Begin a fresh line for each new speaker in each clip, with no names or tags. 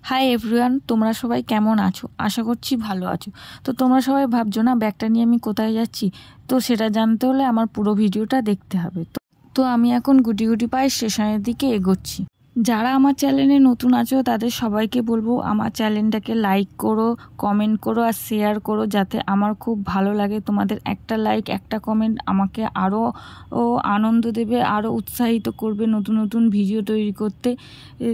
Hi everyone, তোমরা সবাই কেমন আছো? আশা করছি ভালো আছো। তো তোমরা সবাই ভাবছো না ব্যাগটা নিয়ে আমি কোথায় যাচ্ছি, তো সেটা জানতে হলে আমার পুরো ভিডিওটা দেখতে হবে। তো আমি এখন গুটি গুটি পায়ে স্টেশনের দিকে এগোচ্ছি। যারা আমার চ্যানেলে নতুন আছো তাদের সবাইকে বলবো আমার চ্যানেলটাকে লাইক করো, কমেন্ট করো আর শেয়ার করো, যাতে আমার খুব ভালো লাগে। তোমাদের একটা লাইক একটা কমেন্ট আমাকে আরও আনন্দ দেবে, আরও উৎসাহিত করবে নতুন নতুন ভিডিও তৈরি করতে।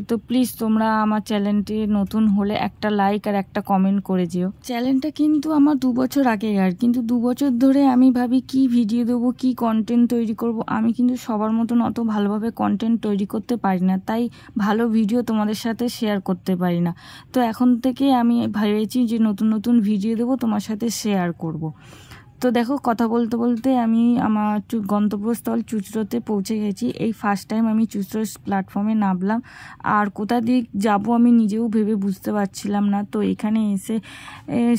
তো প্লিজ তোমরা আমার চ্যানেলটি নতুন হলে একটা লাইক আর একটা কমেন্ট করে যেও। চ্যানেলটা কিন্তু আমার 2 বছর আগেকার, কিন্তু 2 বছর ধরে আমি ভাবি কি ভিডিও দেবো, কি কন্টেন্ট তৈরি করব। আমি কিন্তু সবার মতন অত ভালোভাবে কন্টেন্ট তৈরি করতে পারি না, তাই ভালো ভিডিও তোমাদের সাথে শেয়ার করতে পারি না। তো এখন থেকে আমি ভেবেছি যে নতুন নতুন ভিডিও দেবো, তোমার সাথে শেয়ার করব। তো দেখো, কথা বলতে বলতে আমি আমার গন্তব্যস্থল চুঁচুড়োতে পৌঁছে গেছি। এই ফার্স্ট টাইম আমি চুঁচুড়ো প্ল্যাটফর্মে নামলাম, আর কোথা দিক যাব আমি নিজেও ভেবে বুঝতে পারছিলাম না। তো এখানে এসে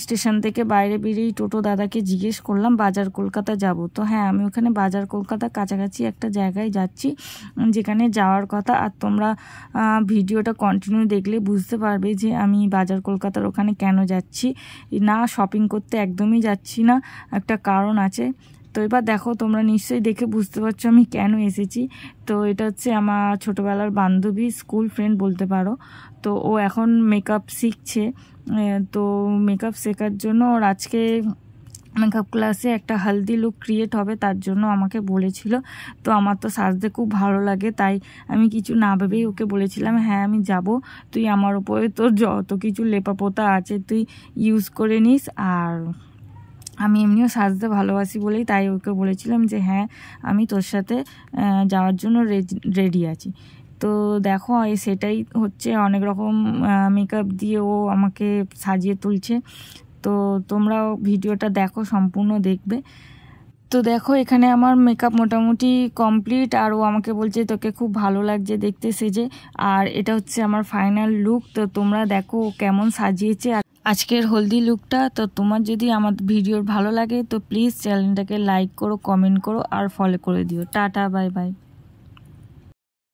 স্টেশন থেকে বাইরে বেরিয়েই টোটো দাদাকে জিজ্ঞেস করলাম বাজার কলকাতা যাব। তো হ্যাঁ, আমি ওখানে বাজার কলকাতা কাছাকাছি একটা জায়গায় যাচ্ছি যেখানে যাওয়ার কথা। আর তোমরা ভিডিওটা কন্টিনিউ দেখলে বুঝতে পারবে যে আমি বাজার কলকাতার ওখানে কেন যাচ্ছি না। শপিং করতে একদমই যাচ্ছি না, একটা কারণ আছে। তো এবার দেখো, তোমরা নিশ্চয়ই দেখে বুঝতে পারছো আমি কেন এসেছি। তো এটা হচ্ছে আমার ছোটোবেলার বান্ধবী, স্কুল ফ্রেন্ড বলতে পারো। তো ও এখন মেকআপ শিখছে। তো মেকআপ শেখার জন্য ওর আজকে মেকআপ ক্লাসে একটা হলদি লুক ক্রিয়েট হবে, তার জন্য আমাকে বলেছিল। তো আমার তো সাজতে খুব ভালো লাগে, তাই আমি কিছু না ভেবেই ওকে বলেছিলাম হ্যাঁ আমি যাব, তুই আমার উপরে তোর যত কিছু লেপাপোতা আছে তুই ইউজ করে নিস। আর আমি এমনিও সাজতে ভালোবাসি বলেই তাই ওকে বলেছিলাম যে হ্যাঁ আমি তোর সাথে যাওয়ার জন্য রেডি আছি। তো দেখো, সেটাই হচ্ছে, অনেক রকম মেকআপ দিয়ে ও আমাকে সাজিয়ে তুলছে। তো তোমরাও ভিডিওটা দেখো, সম্পূর্ণ দেখবে। তো দেখো, এখানে আমার মেকআপ মোটামুটি কমপ্লিট, আর ও আমাকে বলছে তোকে খুব ভালো লাগছে দেখতে সেজে। আর এটা হচ্ছে আমার ফাইনাল লুক। তো তোমরা দেখো কেমন সাজিয়েছে আজকের হলদি লুকটা। তো তোমার যদি আমার ভিডিওর ভালো লাগে তো প্লিজ চ্যানেলটাকে লাইক করো, কমেন্ট করো আর ফলো করে দিও। Tata, bye bye.